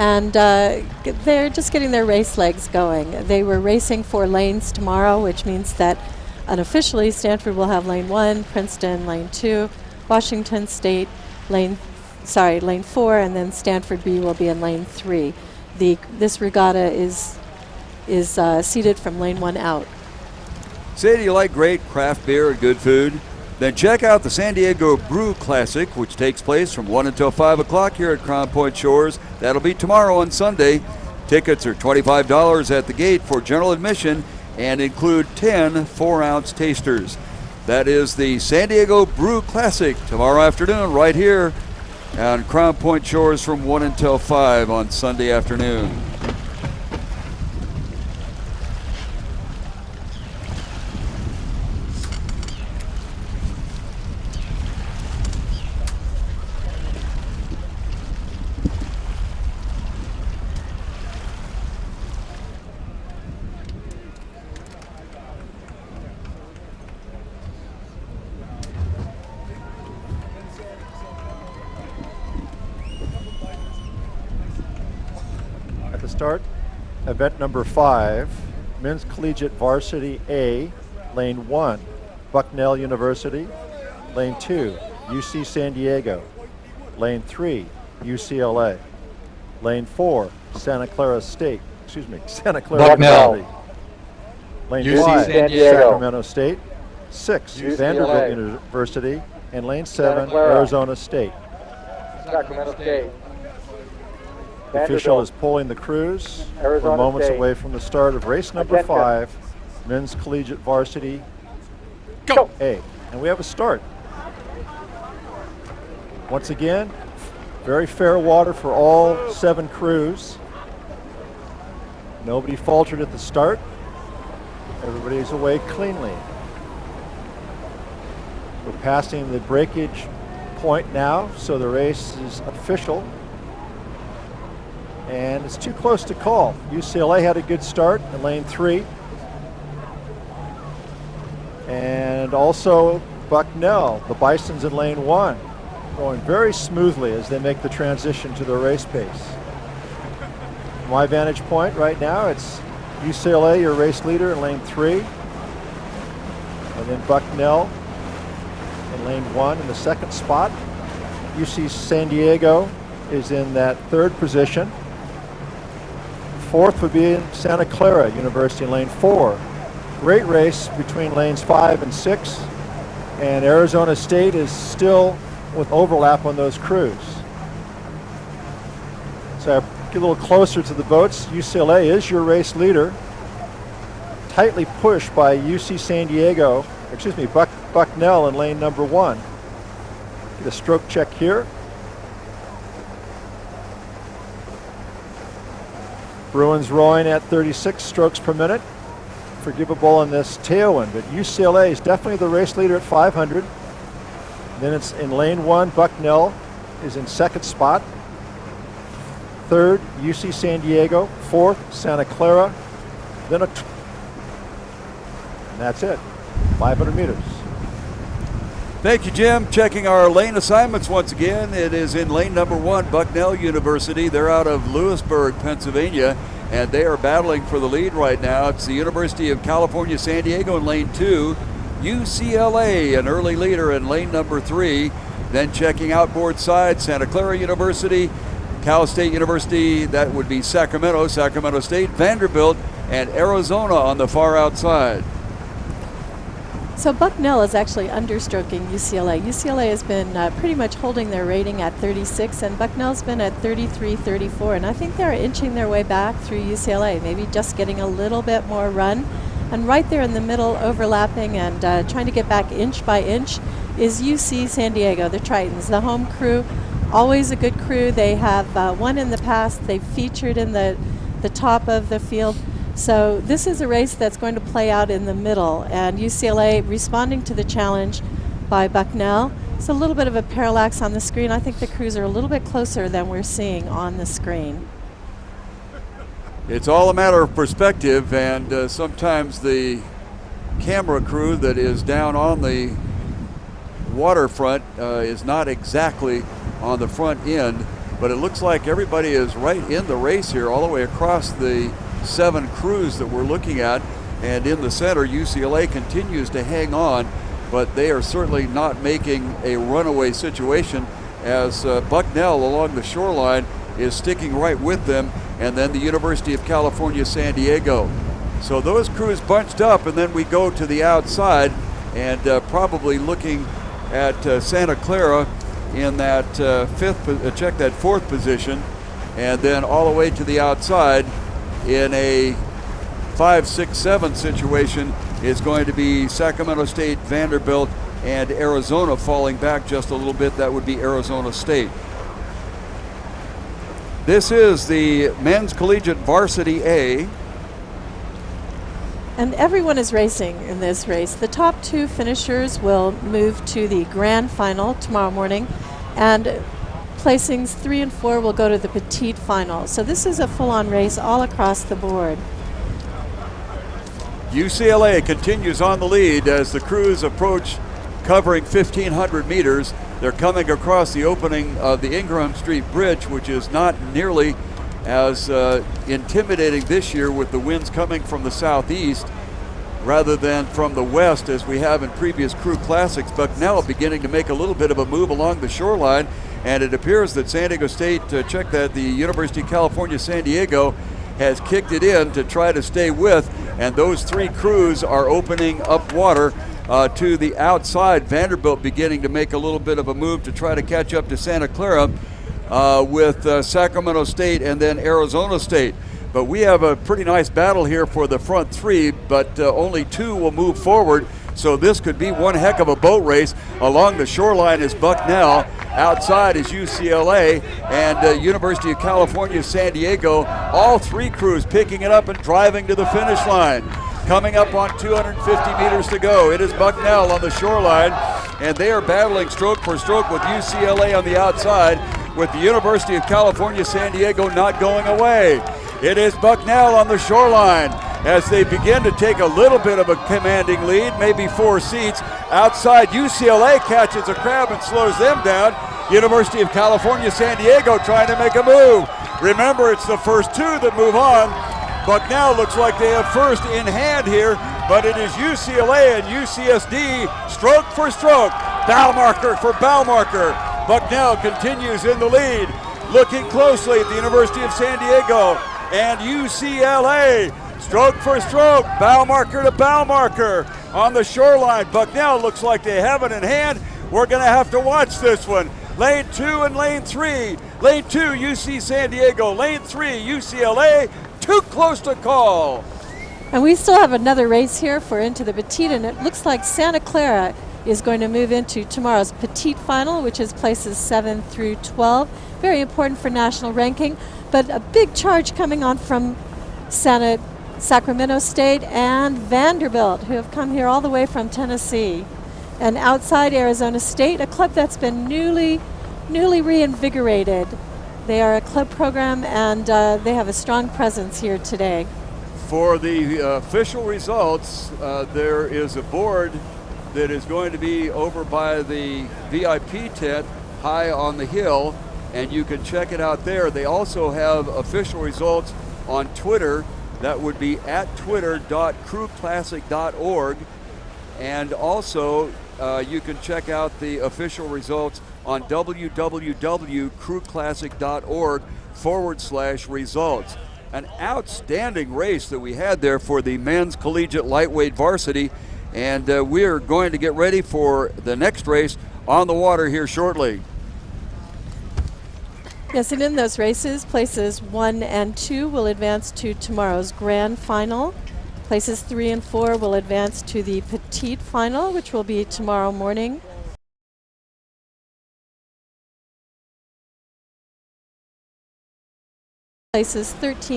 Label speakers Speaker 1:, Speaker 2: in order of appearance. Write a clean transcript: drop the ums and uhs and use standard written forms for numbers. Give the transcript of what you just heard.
Speaker 1: And they're just getting their race legs going. They were racing 4 lanes tomorrow, which means that unofficially Stanford will have lane 1, Princeton lane 2, Washington State lane 4, and then Stanford B will be in lane 3. This regatta is seated from lane 1 out.
Speaker 2: Say, do you like great craft beer and good food? Then check out the San Diego Brew Classic, which takes place from 1 until 5 o'clock here at Crown Point Shores. That'll be tomorrow on Sunday. Tickets are $25 at the gate for general admission and include 10 4-ounce tasters. That is the San Diego Brew Classic tomorrow afternoon right here on Crown Point Shores from 1 until 5 on Sunday afternoon.
Speaker 3: Start event number 5, men's collegiate varsity A, lane 1, Bucknell University, lane 2, UC San Diego, lane 3, UCLA, lane 4, Santa Clara University, lane
Speaker 4: UC
Speaker 3: 5,
Speaker 4: San Diego.
Speaker 3: Sacramento State, 6,
Speaker 4: UCLA.
Speaker 3: Vanderbilt University, and lane 7,
Speaker 4: Santa Clara.
Speaker 3: Arizona State.
Speaker 4: Sacramento State.
Speaker 3: The official is pulling the crews.
Speaker 4: Arizona
Speaker 3: We're moments
Speaker 4: State.
Speaker 3: away from the start of race number
Speaker 4: Attention.
Speaker 3: 5, men's collegiate varsity
Speaker 4: Go.
Speaker 3: A. And we have a start. Once again, very fair water for all 7 crews. Nobody faltered at the start. Everybody's away cleanly. We're passing the breakage point now, so the race is official. And it's too close to call. UCLA had a good start in lane 3. And also Bucknell, the Bisons in lane 1, going very smoothly as they make the transition to the race pace. From my vantage point right now, it's UCLA, your race leader, in lane 3. And then Bucknell in lane 1 in the second spot. UC San Diego is in that 3rd position. 4th would be in Santa Clara University in lane 4. Great race between lanes 5 and 6. And Arizona State is still with overlap on those crews. So I get a little closer to the boats. UCLA is your race leader. Tightly pushed by UC San Diego, Bucknell in lane number 1. Get a stroke check here. Bruins rowing at 36 strokes per minute. Forgivable in this tailwind, but UCLA is definitely the race leader at 500. Then it's in lane 1, Bucknell is in 2nd spot. 3rd, UC San Diego. 4th, Santa Clara. Then and that's it, 500 meters.
Speaker 2: Thank you, Jim. Checking our lane assignments once again. It is in lane number 1, Bucknell University. They're out of Lewisburg, Pennsylvania, and they are battling for the lead right now. It's the University of California, San Diego in lane 2. UCLA, an early leader in lane number 3. Then checking outboard side, Santa Clara University, Cal State University, that would be Sacramento State, Vanderbilt, and Arizona on the far outside.
Speaker 1: So Bucknell is actually understroking UCLA. UCLA has been pretty much holding their rating at 36, and Bucknell's been at 33, 34, and I think they're inching their way back through UCLA, maybe just getting a little bit more run. And right there in the middle, overlapping and trying to get back inch by inch, is UC San Diego, the Tritons, the home crew. Always a good crew. They have won in the past. They've featured in the top of the field. So this is a race that's going to play out in the middle, and UCLA responding to the challenge by Bucknell. It's a little bit of a parallax on the screen. I think the crews are a little bit closer than we're seeing on the screen.
Speaker 2: It's all a matter of perspective, and sometimes the camera crew that is down on the waterfront is not exactly on the front end but it looks like everybody is right in the race here all the way across the 7 crews that we're looking at. And in the center, UCLA continues to hang on, but they are certainly not making a runaway situation as Bucknell along the shoreline is sticking right with them, and then the University of California, San Diego. So those crews bunched up, and then we go to the outside and probably looking at Santa Clara in that fourth position, and then all the way to the outside in a 5, 6, 7 situation is going to be Sacramento State, Vanderbilt, and Arizona falling back just a little bit. That would be Arizona State. This is the men's collegiate varsity A.
Speaker 1: And everyone is racing in this race. The top 2 finishers will move to the grand final tomorrow morning, and placings 3 and 4 will go to the petite final. So this is a full-on race all across the board.
Speaker 2: UCLA continues on the lead as the crews approach covering 1,500 meters. They're coming across the opening of the Ingraham Street Bridge, which is not nearly as intimidating this year with the winds coming from the southeast rather than from the west as we have in previous crew classics. Bucknell beginning to make a little bit of a move along the shoreline, and it appears that San Diego State, check that, the University of California, San Diego has kicked it in to try to stay with, and those 3 crews are opening up water to the outside. Vanderbilt beginning to make a little bit of a move to try to catch up to Santa Clara with Sacramento State and then Arizona State. But we have a pretty nice battle here for the front 3, but only 2 will move forward. So this could be one heck of a boat race. Along the shoreline is Bucknell. Outside is UCLA and University of California, San Diego. All 3 crews picking it up and driving to the finish line. Coming up on 250 meters to go. It is Bucknell on the shoreline, and they are battling stroke for stroke with UCLA on the outside, with the University of California, San Diego not going away. It is Bucknell on the shoreline as they begin to take a little bit of a commanding lead, maybe 4 seats. Outside, UCLA catches a crowd and slows them down. University of California, San Diego trying to make a move. Remember, it's the first 2 that move on. Bucknell looks like they have first in hand here, but it is UCLA and UCSD stroke for stroke. Bow marker for bow marker. Bucknell continues in the lead, looking closely at the University of San Diego and UCLA. Stroke for stroke, bow marker to bow marker on the shoreline. Bucknell looks like they have it in hand. We're going to have to watch this one. Lane 2 and lane 3. Lane 2, UC San Diego. Lane 3, UCLA. Too close to call.
Speaker 1: And we still have another race here for into the petite, and it looks like Santa Clara is going to move into tomorrow's petite final, which is places 7 through 12. Very important for national ranking, but a big charge coming on from Sacramento State and Vanderbilt, who have come here all the way from Tennessee. And outside Arizona State, a club that's been newly reinvigorated. They are a club program, and they have a strong presence here today.
Speaker 2: For the official results, there is a board that is going to be over by the VIP tent high on the hill, and you can check it out there. They also have official results on Twitter. That would be at twitter.crewclassic.org, and also you can check out the official results on www.crewclassic.org/results. An outstanding race that we had there for the men's collegiate lightweight varsity, and we're going to get ready for the next race on the water here shortly.
Speaker 1: Yes, and in those races, places 1 and 2 will advance to tomorrow's grand final. Places 3 and 4 will advance to the petite final, which will be tomorrow morning. Places 13